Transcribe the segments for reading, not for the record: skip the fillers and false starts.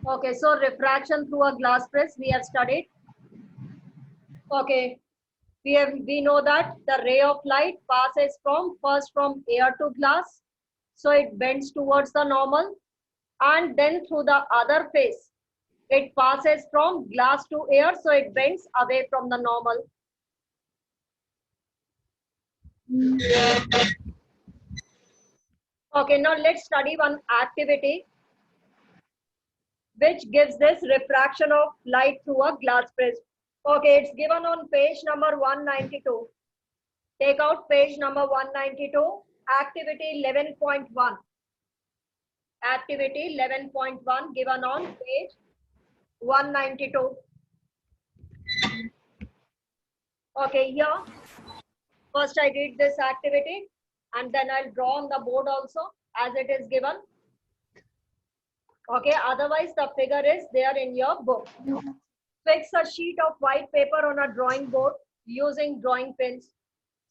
Okay, so refraction through a glass prism we have studied. Okay, we know that the ray of light passes first from air to glass, so it bends towards the normal, and then through the other face it passes from glass to air, so it bends away from the normal. Okay, now let's study one activity which gives this refraction of light through a glass prism. Okay, it's given on page number 192. Take out page number 192, activity 11.1. Activity 11.1 given on page 192. Okay, here, first I read this activity and then I'll draw on the board also as it is given. Okay, otherwise the figure is there in your book. Fix a sheet of white paper on a drawing board using drawing pins.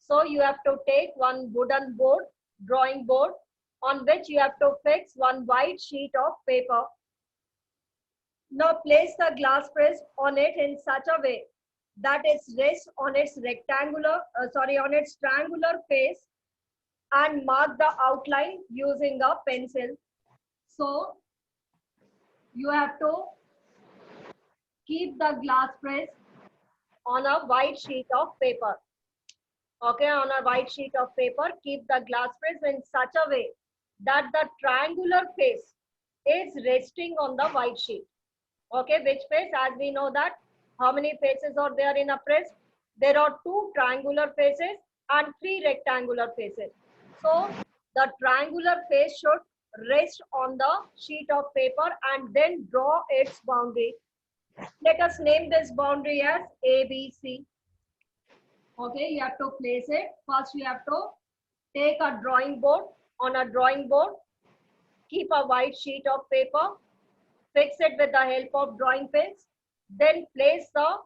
So you have to take one wooden board, drawing board, on which you have to fix one white sheet of paper. Now place the glass prism on it in such a way that it rests on its on its triangular face, and mark the outline using a pencil. So you have to keep the glass prism on a white sheet of paper. Okay, on a white sheet of paper, keep the glass prism in such a way that the triangular face is resting on the white sheet. Okay, which face? As we know that how many faces are there in a prism? There are 2 triangular faces and 3 rectangular faces. So the triangular face should rest on the sheet of paper and then draw its boundary. Let us name this boundary as ABC. Okay, you have to place it. First you have to take a drawing board. On a drawing board, keep a white sheet of paper, fix it with the help of drawing pins, then place the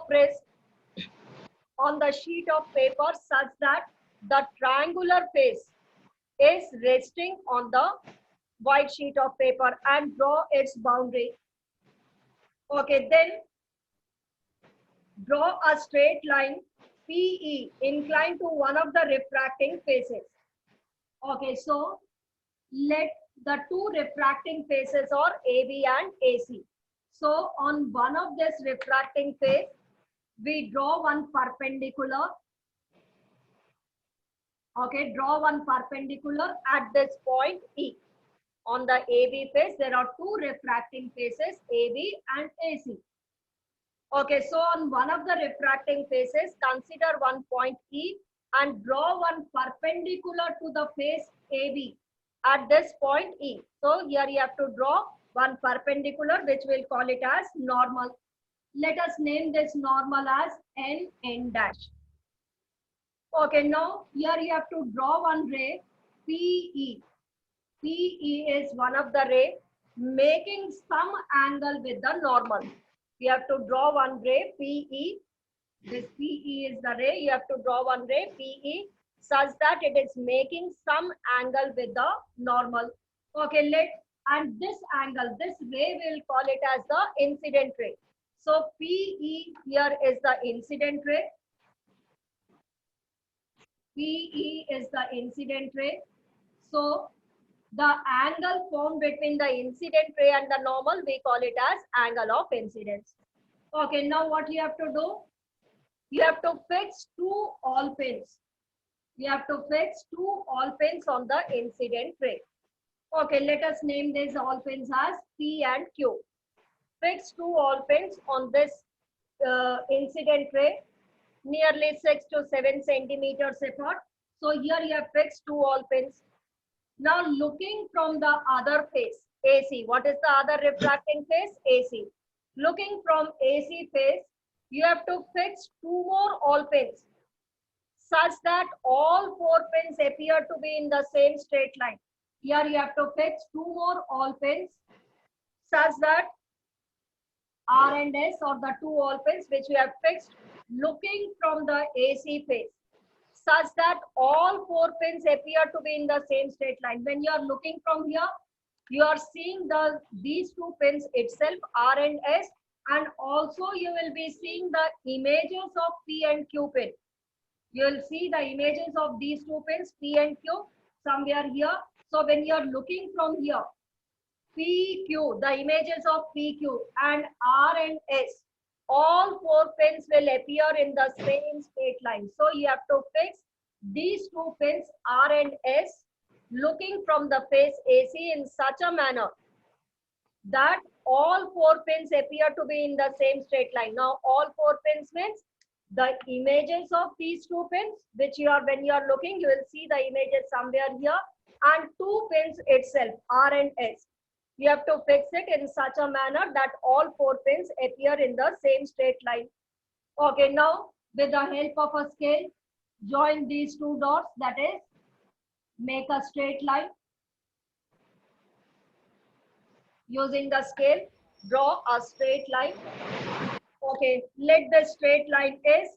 prism on the sheet of paper such that the triangular face is resting on the white sheet of paper and draw its boundary. Okay, then draw a straight line PE inclined to one of the refracting faces. Okay, so let the 2 refracting faces are AB and AC. So on one of this refracting face, we draw one perpendicular. Okay, draw one perpendicular at this point E. On the AB face, there are 2 refracting faces, AB and AC. Okay, so on one of the refracting faces, consider one point E and draw one perpendicular to the face AB at this point E. So here you have to draw one perpendicular, which we'll call it as normal. Let us name this normal as N dash. Okay, now here you have to draw one ray PE. PE is one of the ray making some angle with the normal. You have to draw one ray PE. This PE is the ray. You have to draw one ray PE such that it is making some angle with the normal. Okay, and this angle, this ray, we'll call it as the incident ray. So PE here is the incident ray. PE is the incident ray. So the angle formed between the incident ray and the normal, we call it as angle of incidence. Okay, now what you have to do? You have to fix 2 all pins. You have to fix 2 all pins on the incident ray. Okay, let us name these all pins as P and Q. Fix 2 all pins on this incident ray, nearly 6 to 7 centimeters apart. So here you have fixed 2 all pins. Now looking from the other face, AC. What is the other refracting face? AC. Looking from AC face, you have to fix 2 more all pins such that all 4 pins appear to be in the same straight line. Here you have to fix 2 more all pins such that R and S, or the 2 all pins which we have fixed looking from the AC face, such that all four pins appear to be in the same straight line. When you are looking from here, you are seeing these two pins itself, R and S, and also you will be seeing the images of P and Q pin. You will see the images of these two pins, P and Q, somewhere here. So when you are looking from here, PQ, the images of PQ and R and S, all four pins will appear in the same straight line. So you have to fix these two pins R and S looking from the face AC in such a manner that all four pins appear to be in the same straight line. Now all four pins means the images of these two pins, which you are, when you are looking, you will see the images somewhere here, and two pins itself, R and S. You have to fix it in such a manner that all four pins appear in the same straight line. Okay, now with the help of a scale, join these two dots, that is, make a straight line. Using the scale, draw a straight line. Okay, let the straight line is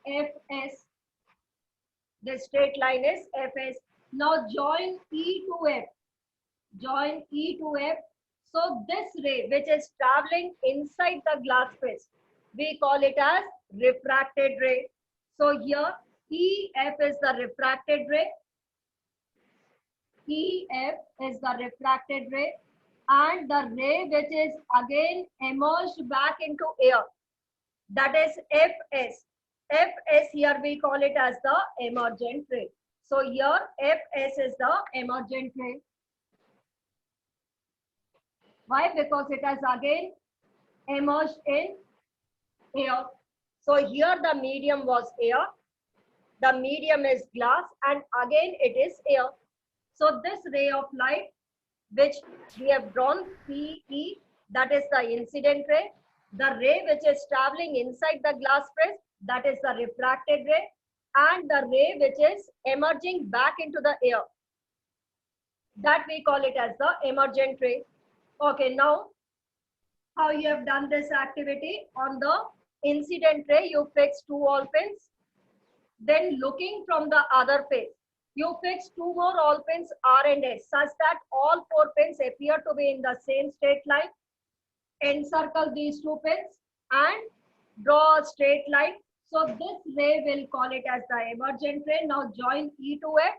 FS. The straight line is FS. Now join E to F. Join E to F. So this ray which is traveling inside the glass face, we call it as refracted ray. So here EF is the refracted ray. EF is the refracted ray, and the ray which is again emerged back into air, that is FS. FS here we call it as the emergent ray. So here FS is the emergent ray. Why? Because it has again emerged in air. So here the medium was air, the medium is glass, and again it is air. So this ray of light which we have drawn PE, that is the incident ray. The ray which is traveling inside the glass press, that is the refracted ray, and the ray which is emerging back into the air, that we call it as the emergent ray. Okay, now how you have done this activity? On the incident ray, you fix two all pins. Then looking from the other face, you fix two more all pins R and S such that all four pins appear to be in the same straight line. Encircle these two pins and draw a straight line. So this ray will call it as the emergent ray. Now join E to F.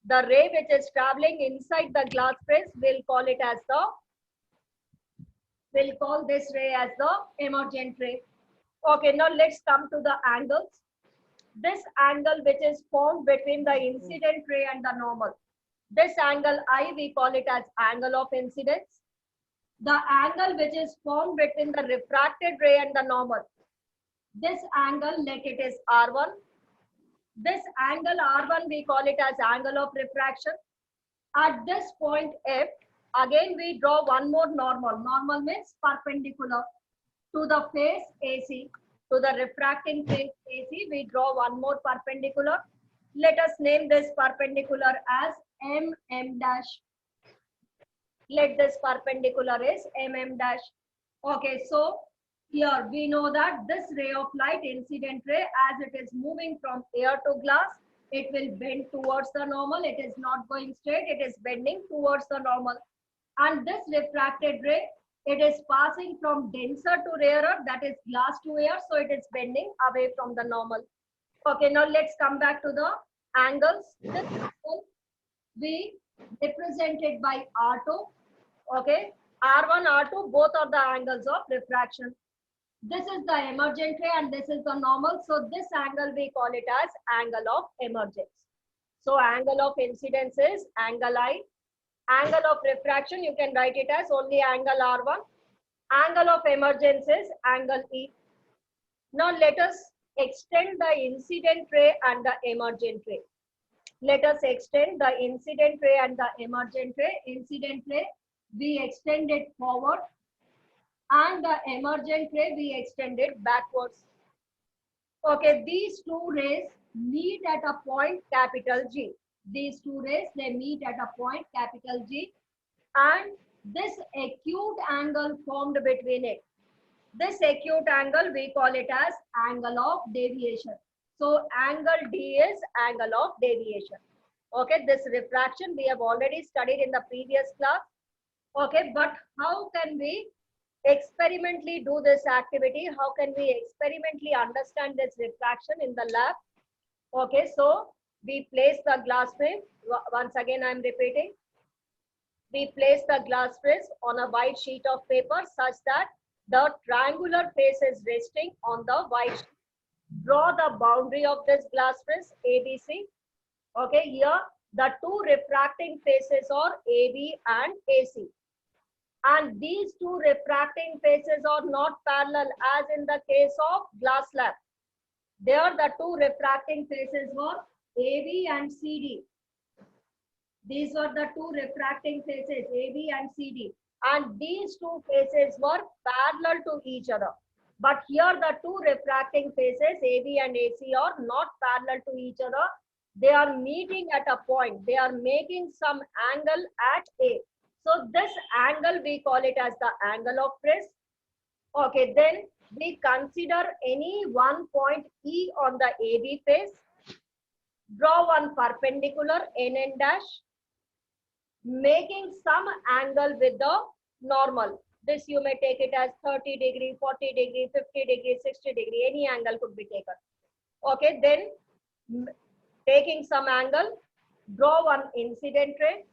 The ray which is traveling inside the glass press, will call it as the, will call this ray as the emergent ray. Okay, now let's come to the angles. This angle which is formed between the incident ray and the normal, this angle I, we call it as angle of incidence. The angle which is formed between the refracted ray and the normal, this angle, let it is R1. This angle R1 we call it as angle of refraction. At this point F, again we draw one more normal. Normal means perpendicular to the face AC. To the refracting face AC, we draw one more perpendicular. Let us name this perpendicular as MM dash. Let this perpendicular is MM dash. Okay, so here we know that this ray of light, incident ray, as it is moving from air to glass, it will bend towards the normal. It is not going straight, it is bending towards the normal. And this refracted ray, it is passing from denser to rarer, that is glass to air, so it is bending away from the normal. Okay, now let's come back to the angles. This angle we represented by R2. Okay, R1, R2, both are the angles of refraction. This is the emergent ray and this is the normal. So this angle we call it as angle of emergence. So angle of incidence is angle I. Angle of refraction, you can write it as only angle R1. Angle of emergence is angle E. Now let us extend the incident ray and the emergent ray. Let us extend the incident ray and the emergent ray. Incident ray, we extend it forward, and the emergent ray, we extend it backwards. Okay, these two rays meet at a point capital G. These two rays, they meet at a point capital G, and this acute angle formed between it, this acute angle we call it as angle of deviation. So angle D is angle of deviation. Okay, this refraction we have already studied in the previous class. Okay, but how can we experimentally do this activity? How can we experimentally understand this refraction in the lab? Okay, so we place the glass frame. Once again, I am repeating. We place the glass face on a white sheet of paper such that the triangular face is resting on the white sheet. Draw the boundary of this glass face ABC. Okay, here the two refracting faces are AB and AC. And these two refracting faces are not parallel as in the case of glass slab. There the two refracting faces were AB and CD. These were the two refracting faces, AB and CD. And these two faces were parallel to each other. But here the two refracting faces, AB and AC, are not parallel to each other. They are meeting at a point. They are making some angle at A. So this angle, we call it as the angle of Frisch. Okay, then we consider any one point E on the AB face. Draw one perpendicular NN dash, making some angle with the normal. This you may take it as 30 degree, 40 degree, 50 degree, 60 degree, any angle could be taken. Okay, then taking some angle, draw one incident ray,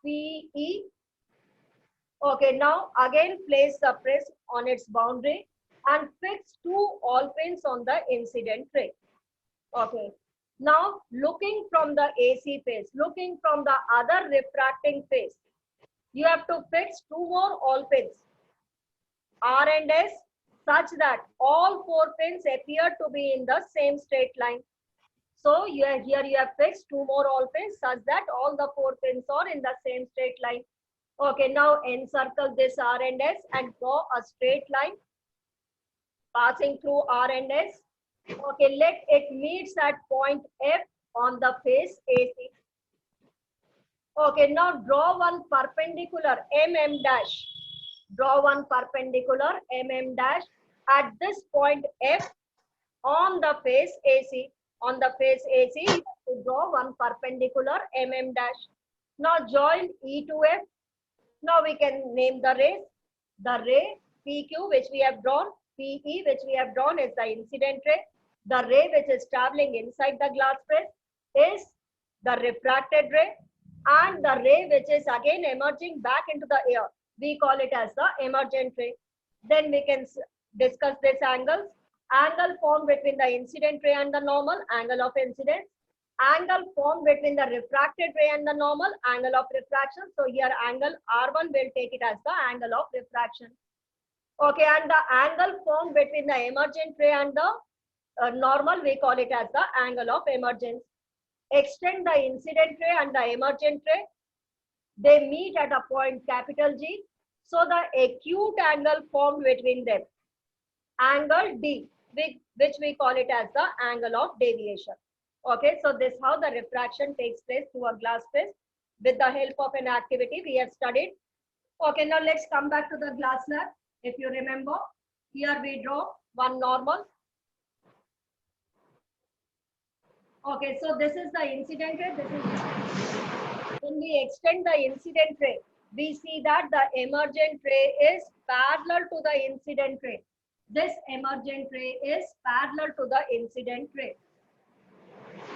PE. Okay, now again place the press on its boundary and fix two all pins on the incident ray. Okay, now looking from the AC face, looking from the other refracting face, you have to fix two more all pins, R and S, such that all four pins appear to be in the same straight line. So here you have fixed two more all pins such that all the four pins are in the same straight line. Okay, now encircle this R and S and draw a straight line passing through R and S. Okay, let it meets at point F on the face AC. Okay, now draw one perpendicular MM dash. Draw one perpendicular MM dash at this point F on the face AC. On the face AC, you have to draw one perpendicular MM dash. Now join E to F. Now we can name the rays. The ray PQ which we have drawn, PE which we have drawn is the incident ray. The ray which is traveling inside the glass plate is the refracted ray, and the ray which is again emerging back into the air, we call it as the emergent ray. Then we can discuss this angles. Angle formed between the incident ray and the normal, angle of incidence. Angle formed between the refracted ray and the normal, angle of refraction. So here angle R1 will take it as the angle of refraction. Okay, and the angle formed between the emergent ray and the normal, we call it as the angle of emergence. Extend the incident ray and the emergent ray. They meet at a point capital G. So the acute angle formed between them, angle D, which we call it as the angle of deviation. Okay, so this is how the refraction takes place through a glass face with the help of an activity we have studied. Okay, now let's come back to the glass slab. If you remember, here we draw one normal. Okay, so this is the incident ray. When we extend the incident ray, we see that the emergent ray is parallel to the incident ray. This emergent ray is parallel to the incident ray.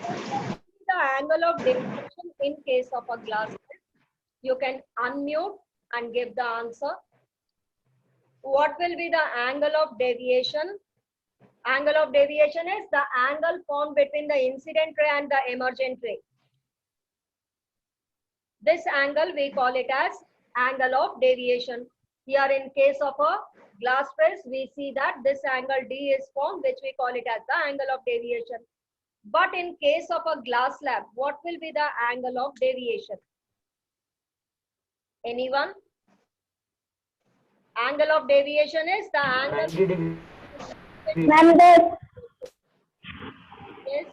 The angle of deviation in case of a glass ray. You can unmute and give the answer. What will be the angle of deviation? Angle of deviation is the angle formed between the incident ray and the emergent ray. This angle we call it as angle of deviation. Here in case of a glass face, we see that this angle D is formed, which we call it as the angle of deviation. But in case of a glass slab, what will be the angle of deviation? Anyone? Angle of deviation is the angle. Yes.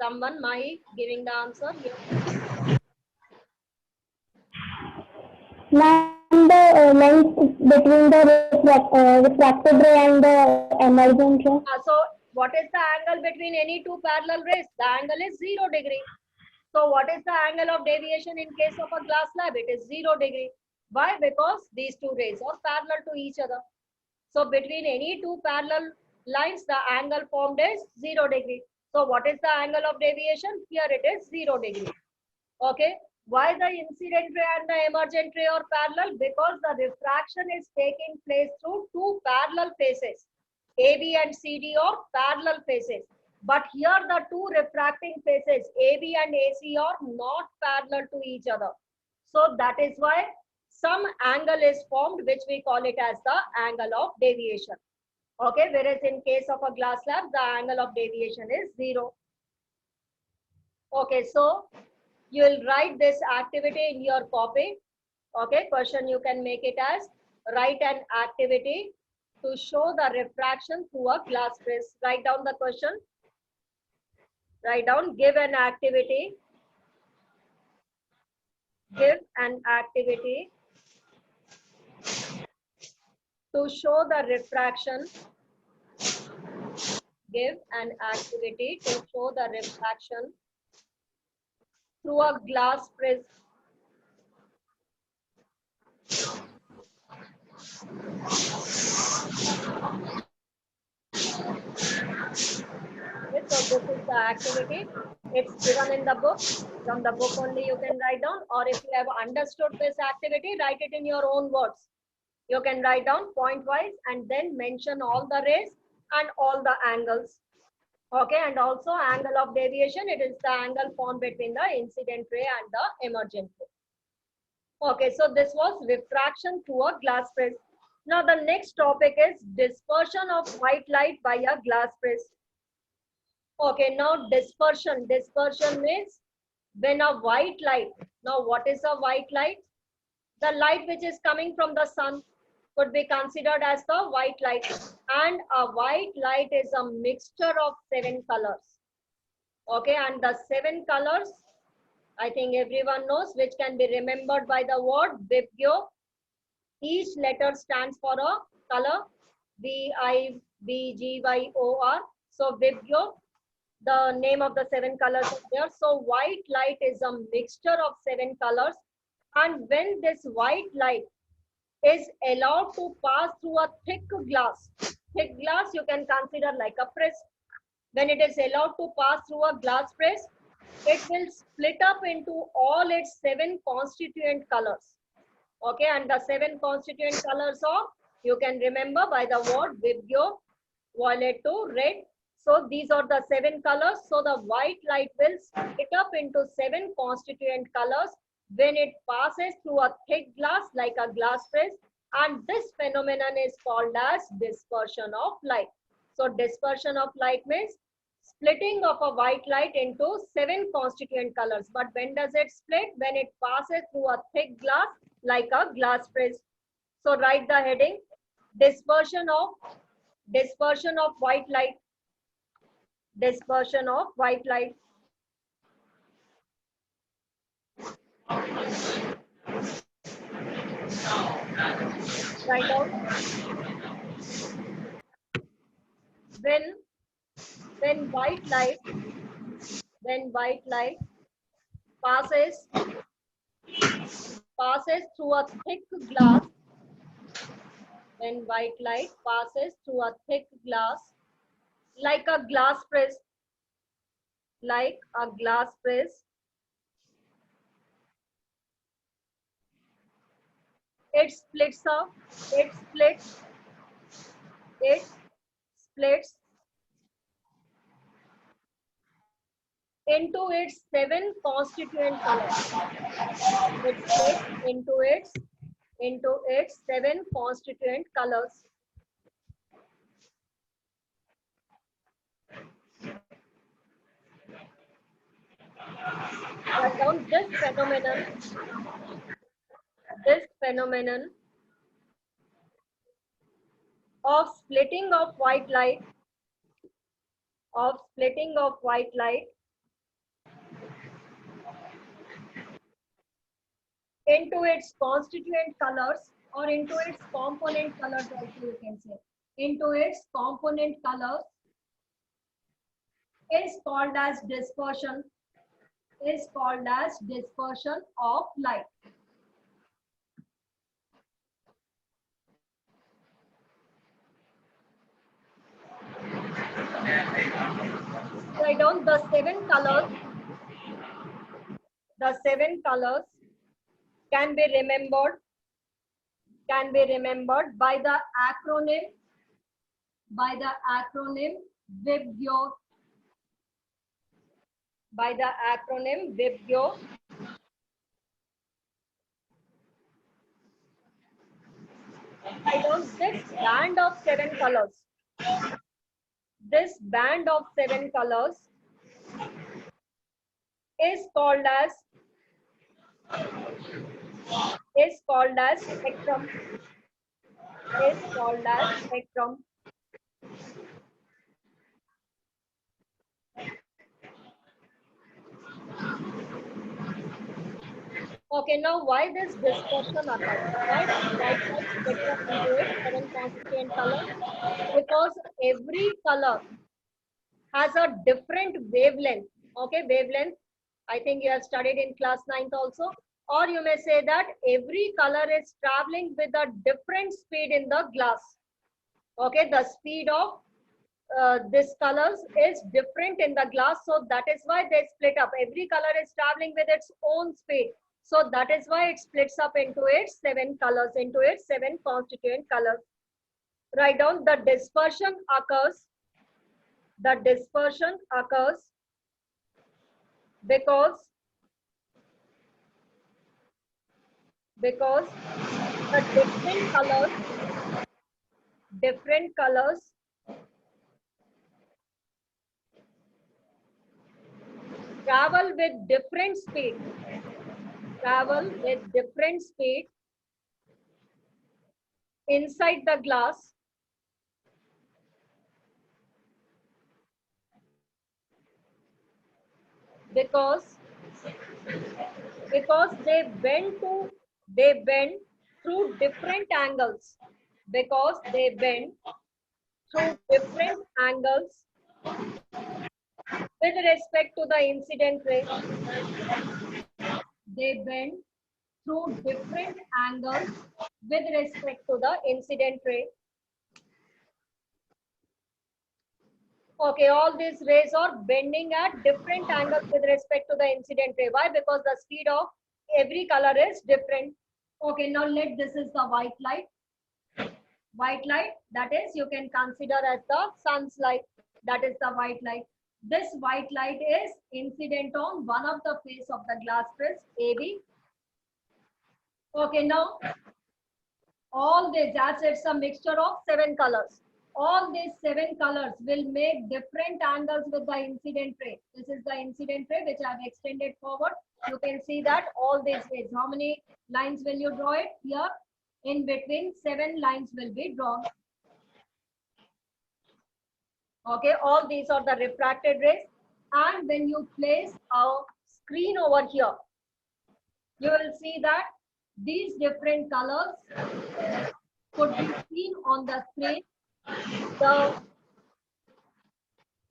Someone might giving the answer here. The length between the refracted ray and the emergent ray. So What is the angle between any two parallel rays? The angle is 0 degree. So what is the angle of deviation in case of a glass slab? It is 0 degree. Why? Because these two rays are parallel to each other. So between any two parallel lines, the angle formed is 0 degree. So what is the angle of deviation? Here it is 0 degree. Okay. Why the incident ray and the emergent ray are parallel? Because the refraction is taking place through two parallel faces. AB and CD are parallel faces. But here the two refracting faces, AB and AC, are not parallel to each other. So that is why some angle is formed, which we call it as the angle of deviation. Okay, whereas in case of a glass slab, the angle of deviation is 0. Okay, so you will write this activity in your copy. Okay, question you can make it as write an activity to show the refraction through a glass prism. Write down the question. Write down, give an activity. Give an activity to show the refraction. Give an activity to show the refraction through a glass prism. Okay, so this is the activity. It's given in the book. From the book only you can write down, or if you have understood this activity, write it in your own words. You can write down point wise and then mention all the rays and all the angles. Okay, and also angle of deviation, it is the angle formed between the incident ray and the emergent ray. Okay, so this was refraction through a glass prism. Now the next topic is dispersion of white light by a glass prism. Okay, now dispersion. Dispersion means when a white light, now what is a white light? The light which is coming from the sun could be considered as the white light. And a white light is a mixture of 7 colors. Okay, and the 7 colors, I think everyone knows, which can be remembered by the word Vibgyor. Each letter stands for a color, Vibgyor. So Vibgyor, the name of the 7 colors is there. So white light is a mixture of 7 colors. And when this white light is allowed to pass through a thick glass you can consider like a prism. When it is allowed to pass through a glass prism, it will split up into all its 7 constituent colors. Okay, and the 7 constituent colors are, you can remember by the word Vibgyor, violet to red. So these are the 7 colors. So the white light will split up into 7 constituent colors when it passes through a thick glass like a glass prism, and this phenomenon is called as dispersion of light. So dispersion of light means splitting of a white light into 7 constituent colors. But when does it split? When it passes through a thick glass like a glass prism. So write the heading, dispersion of white light. Dispersion of white light. Write down, when white light passes through a thick glass, when white light passes through a thick glass like a glass prism, it splits up, it splits into its 7 constituent colors. It splits into its 7 constituent colors. Write down, this phenomenon of splitting of white light into its constituent colors, or into its component colors also you can say, into its component colors, is called as dispersion, is called as dispersion of light. Write down the 7 colors. The 7 colors can be remembered by the acronym VIBGYOR, by the acronym VIBGYOR. Write down this band of 7 colors. This band of 7 colors is called as spectrum. Is called as spectrum. Okay, now why this dispersion occurs? Why does white light split up into its 7 constituent colors? Because every color has a different wavelength. Okay, wavelength. I think you have studied in class 9th also. Or you may say that every color is traveling with a different speed in the glass. Okay, the speed of this colors is different in the glass, so that is why they split up. Every color is traveling with its own speed, so that is why it splits up into its 7 colors, into its 7 constituent colors. Write down the dispersion occurs. The dispersion occurs because the different colors travel with different speed, inside the glass, because they bend through different angles, because they bend through different angles with respect to the incident ray. They bend through different angles with respect to the incident ray. Okay, all these rays are bending at different angles with respect to the incident ray. Why? Because the speed of every color is different. Okay, now this is the white light. White light, that is, you can consider as the sun's light. That is the white light. This white light is incident on one of the face of the glass prism, AB. Okay, now all this, as it's a mixture of 7 colors. All these 7 colors will make different angles with the incident ray. This is the incident ray which I have extended forward. You can see that all these rays. How many lines will you draw it? Here, in between 7 lines will be drawn. Okay, all these are the refracted rays. And when you place a screen over here, you will see that these different colors could be seen on the screen. The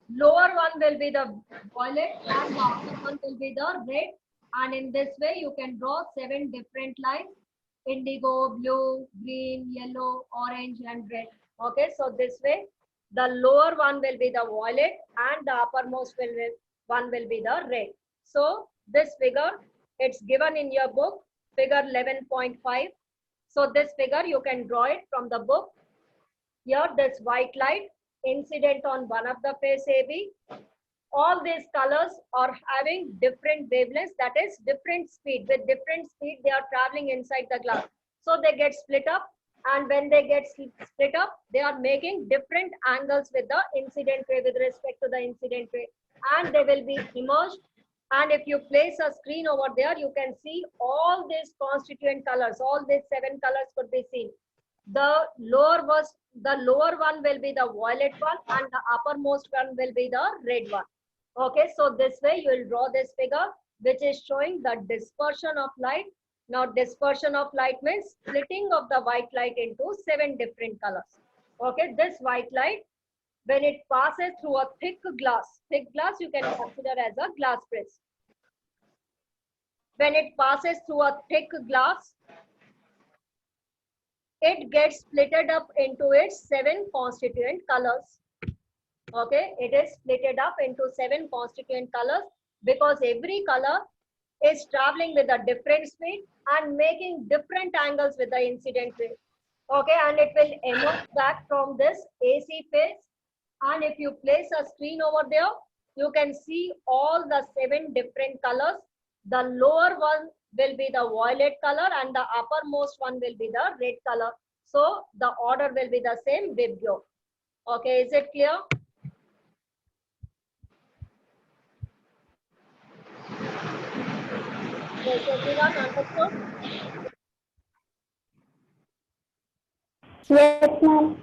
lower one will be the violet and the upper one will be the red. And in this way, you can draw 7 different lines: indigo, blue, green, yellow, orange, and red. Okay, so this way, the lower one will be the violet and the uppermost one will be the red. So this figure, it's given in your book, figure 11.5. So this figure, you can draw it from the book. Here, this white light incident on one of the face AB. All these colors are having different wavelengths, that is different speed. With different speed, they are traveling inside the glass. So they get split up, and when they get split up, they are making different angles with the incident ray with respect to the incident ray, and they will be immersed. And if you place a screen over there, you can see all these constituent colors. All these 7 colors could be seen. The lower one will be the violet one, and the uppermost one will be the red one. Okay, so this way you will draw this figure which is showing the dispersion of light. Now dispersion of light means splitting of the white light into 7 different colors. Okay, this white light when it passes through a thick glass you can consider as a glass prism. When it passes through a thick glass, it gets splitted up into its 7 constituent colors. Okay, it is splitted up into 7 constituent colors because every color is traveling with a different speed and making different angles with the incident ray. Okay, and it will emerge back from this AC phase. And if you place a screen over there, you can see all the 7 different colors. The lower one will be the violet color and the uppermost one will be the red color. So the order will be the same Vibgyor. Okay, is it clear? Yes, everyone understood? Yes, ma'am.